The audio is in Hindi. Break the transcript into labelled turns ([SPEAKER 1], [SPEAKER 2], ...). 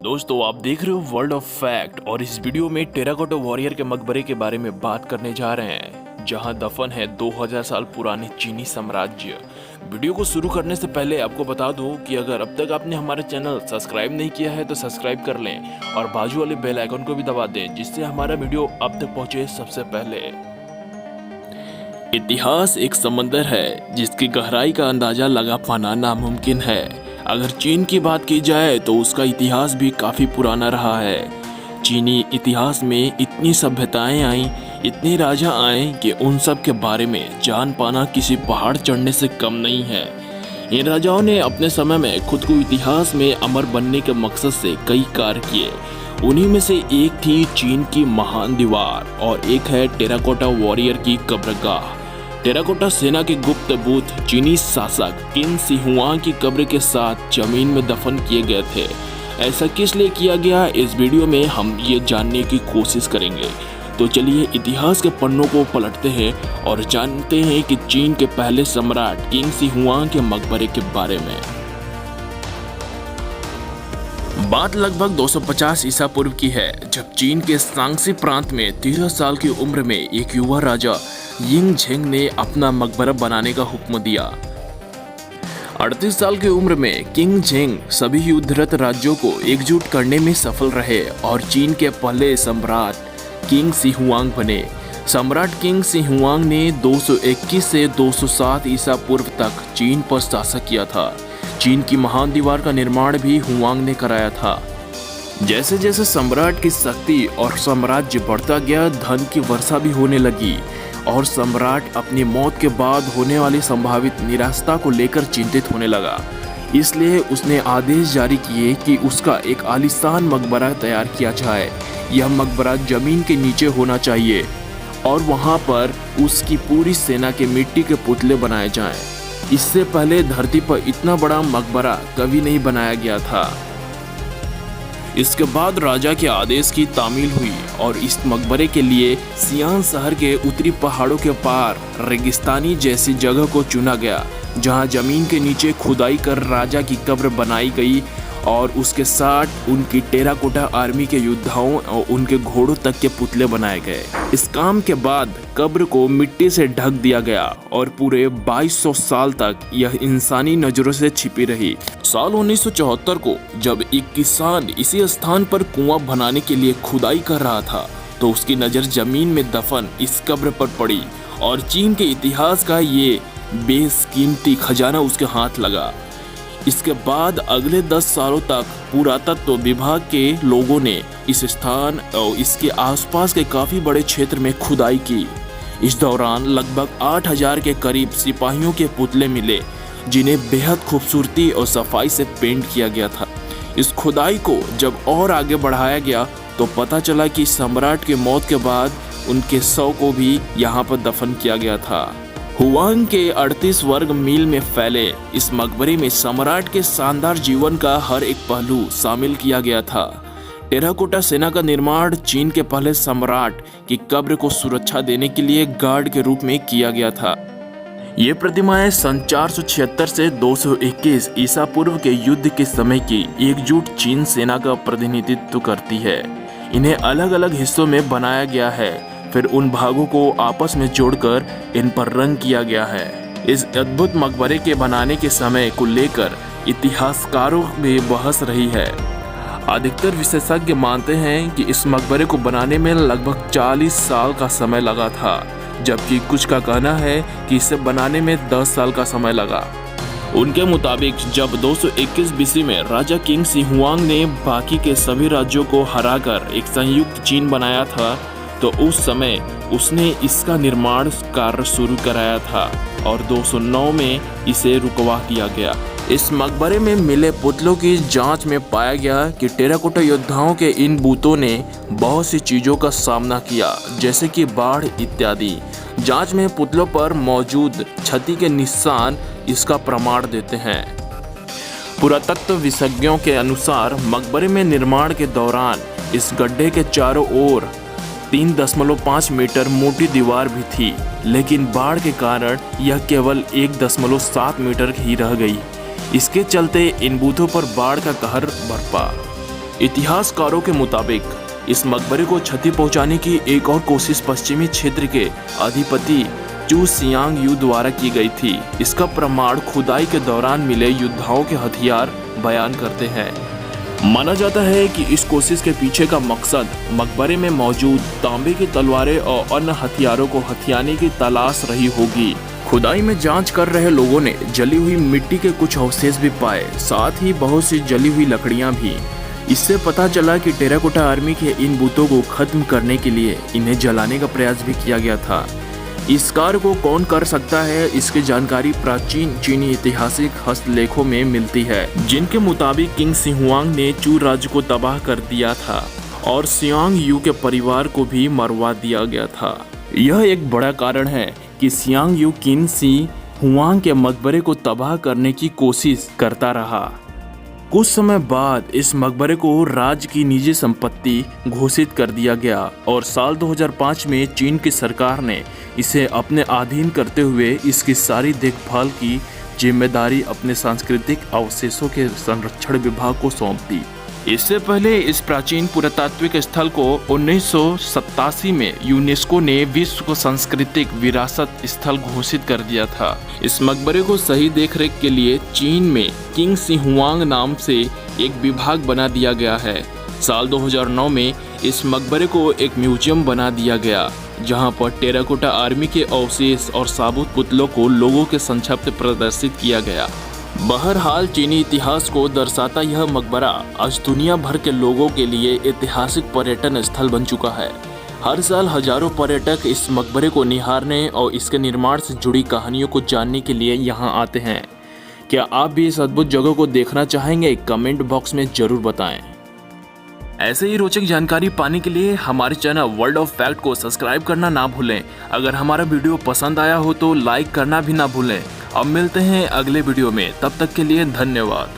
[SPEAKER 1] दोस्तों आप देख रहे हो वर्ल्ड ऑफ फैक्ट और इस वीडियो में टेराकोटा वॉरियर के मकबरे के बारे में बात करने जा रहे हैं जहां दफन है 2000 साल पुराने चीनी साम्राज्य। वीडियो को शुरू करने से पहले आपको बता दूं कि अगर अब तक आपने हमारे चैनल सब्सक्राइब नहीं किया है तो सब्सक्राइब कर लें और बाजू वाले बेल आइकन को भी दबा दें जिससे हमारा वीडियो आप तक पहुंचे सबसे पहले। इतिहास एक समंदर है जिसकी गहराई का अंदाजा लगा पाना नामुमकिन है। अगर चीन की बात की जाए तो उसका इतिहास भी काफ़ी पुराना रहा है। चीनी इतिहास में इतनी सभ्यताएं आईं, इतने राजा आए कि उन सब के बारे में जान पाना किसी पहाड़ चढ़ने से कम नहीं है। इन राजाओं ने अपने समय में खुद को इतिहास में अमर बनने के मकसद से कई कार्य किए। उन्हीं में से एक थी चीन की महान दीवार और एक है टेराकोटा वॉरियर की कब्रगाह। टेराकोटा सेना के गुप्त बूथ चीनी शासक किंग शी हुआंग की कब्र के साथ जमीन में दफन किए गए थे। ऐसा किस लिए किया गया, इस वीडियो में हम ये जानने की कोशिश करेंगे। तो चलिए इतिहास के पन्नों को पलटते हैं और जानते हैं कि चीन के पहले सम्राट किंग शी हुआंग के मकबरे के बारे में। बात लगभग 250 ईसा पूर्व की है जब चीन के शांक्सी प्रांत में 13 साल की उम्र में एक युवा राजा यिंग झेंग ने अपना मकबरा बनाने का हुक्म दिया। 38 साल की उम्र में किंग झेंग सभी युद्धरत राज्यों को एकजुट करने में सफल रहे और चीन के पहले सम्राट किंग शी हुआंग बने। सम्राट किंग शी हुआंग ने 221 से 207 ईसा पूर्व तक चीन पर शासन किया था। चीन की महान दीवार का निर्माण भी हुआंग ने कराया था। जैसे जैसे सम्राट की शक्ति और साम्राज्य बढ़ता गया, धन की वर्षा भी होने लगी और सम्राट अपनी मौत के बाद होने वाली संभावित निराशा को लेकर चिंतित होने लगा। इसलिए उसने आदेश जारी किए कि उसका एक आलीशान मकबरा तैयार किया जाए। यह मकबरा जमीन के नीचे होना चाहिए और वहां पर उसकी पूरी सेना के मिट्टी के पुतले बनाए जाएं। इससे पहले धरती पर इतना बड़ा मकबरा कभी नहीं बनाया गया था। इसके बाद राजा के आदेश की तामील हुई और इस मकबरे के लिए सियान शहर के उत्तरी पहाड़ों के पार रेगिस्तानी जैसी जगह को चुना गया जहां जमीन के नीचे खुदाई कर राजा की कब्र बनाई गई और उसके साथ उनकी टेराकोटा आर्मी के योद्धाओं और उनके घोड़ों तक के पुतले बनाए गए। इस काम के बाद कब्र को मिट्टी से ढक दिया गया और पूरे 2200 साल तक यह इंसानी नजरों से छिपी रही। साल 1974 को जब एक किसान इसी स्थान पर कुआं बनाने के लिए खुदाई कर रहा था तो उसकी नजर जमीन में दफन इस कब्र पर पड़ी और चीन के इतिहास का ये बेशकीमती खजाना उसके हाथ लगा। इसके बाद अगले 10 सालों तक पुरातत्व विभाग के लोगों ने इस स्थान और इसके आसपास के काफी बड़े क्षेत्र में खुदाई की। इस दौरान लगभग 8000 के करीब सिपाहियों के पुतले मिले जिन्हें बेहद खूबसूरती और सफाई से पेंट किया गया था। इस खुदाई को जब और आगे बढ़ाया गया तो पता चला कि सम्राट की मौत के बाद उनके शव को भी यहाँ पर दफन किया गया था। हुआंग के 38 वर्ग मील में फैले इस मकबरे में सम्राट के शानदार जीवन का हर एक पहलू शामिल किया गया था। टेराकोटा सेना का निर्माण चीन के पहले सम्राट की कब्र को सुरक्षा देने के लिए गार्ड के रूप में किया गया था। ये प्रतिमाएं सन 476 से 221 ईसा पूर्व के युद्ध के समय की एकजुट चीन सेना का प्रतिनिधित्व करती है। इन्हें अलग अलग हिस्सों में बनाया गया है, फिर उन भागों को आपस में जोड़कर इन पर रंग किया गया है। इस अद्भुत मकबरे के बनाने के समय को लेकर इतिहासकारों में बहस रही है। अधिकतर विशेषज्ञ मानते हैं कि इस मकबरे को बनाने में लगभग 40 साल का समय लगा था, जबकि कुछ का कहना है कि इसे बनाने में 10 साल का समय लगा। उनके मुताबिक जब 221 बीसी में राजा किंग शी हुआंग ने बाकी के सभी राज्यों को हराकर एक संयुक्त चीन बनाया था तो उस समय उसने इसका निर्माण कार्य शुरू कराया था और 209 में इसे रुकवा दिया गया। इस मकबरे में मिले पुतलों की जांच में पाया गया कि टेराकोटा योद्धाओं के इन बूतों ने बहुत सी चीज़ों का सामना किया जैसे कि बाढ़ इत्यादि। जांच में पुतलों पर मौजूद क्षति के निशान इसका प्रमाण देते हैं। पुरातत्व विशेषज्ञों के अनुसार मकबरे में निर्माण के दौरान इस गड्ढे के चारों ओर 3.5 मीटर मोटी दीवार भी थी, लेकिन बाढ़ के कारण यह केवल 1.7 मीटर ही रह गई। इसके चलते इन बूथों पर बाढ़ का कहर बरपा। इतिहासकारों के मुताबिक इस मकबरे को क्षति पहुंचाने की एक और कोशिश पश्चिमी क्षेत्र के अधिपति चू सियांग यू द्वारा की गई थी। इसका प्रमाण खुदाई के दौरान मिले योद्धाओं के हथियार बयान करते हैं। माना जाता है कि इस कोशिश के पीछे का मकसद मकबरे में मौजूद तांबे की तलवारें और अन्य हथियारों को हथियाने की तलाश रही होगी। खुदाई में जांच कर रहे लोगों ने जली हुई मिट्टी के कुछ अवशेष भी पाए, साथ ही बहुत सी जली हुई लकड़ियां भी। इससे पता चला कि टेराकोटा आर्मी के इन बुतों को खत्म करने के लिए इन्हें जलाने का प्रयास भी किया गया था। इस कार्य को कौन कर सकता है, इसकी जानकारी प्राचीन चीनी ऐतिहासिक हस्तलेखों में मिलती है, जिनके मुताबिक किंग शी हुआंग ने चू राज्य को तबाह कर दिया था और सियांग यू के परिवार को भी मरवा दिया गया था। यह एक बड़ा कारण है कि Siang you king she Huang के मकबरे को तबाह करने की कोशिश करता रहा। कुछ समय बाद इस मकबरे को राज्य की निजी संपत्ति घोषित कर दिया गया और साल 2005 में चीन की सरकार ने इसे अपने अधीन करते हुए इसकी सारी देखभाल की जिम्मेदारी अपने सांस्कृतिक अवशेषों के संरक्षण विभाग को सौंप दी। इससे पहले इस प्राचीन पुरातात्विक स्थल को 1987 में यूनेस्को ने विश्व सांस्कृतिक विरासत स्थल घोषित कर दिया था। इस मकबरे को सही देखरेख के लिए चीन में किंग शी हुआंग नाम से एक विभाग बना दिया गया है। साल 2009 में इस मकबरे को एक म्यूजियम बना दिया गया, जहां पर टेराकोटा आर्मी के अवशेष और साबुत पुतलों को लोगों के संक्षिप्त प्रदर्शित किया गया। बहरहाल चीनी इतिहास को दर्शाता यह मकबरा आज दुनिया भर के लोगों के लिए ऐतिहासिक पर्यटन स्थल बन चुका है। हर साल हजारों पर्यटक इस मकबरे को निहारने और इसके निर्माण से जुड़ी कहानियों को जानने के लिए यहाँ आते हैं। क्या आप भी इस अद्भुत जगह को देखना चाहेंगे? कमेंट बॉक्स में जरूर बताएं। ऐसे ही रोचक जानकारी पाने के लिए हमारे चैनल वर्ल्ड ऑफ फैक्ट को सब्सक्राइब करना ना भूलें। अगर हमारा वीडियो पसंद आया हो तो लाइक करना भी ना भूलें। अब मिलते हैं अगले वीडियो में, तब तक के लिए धन्यवाद।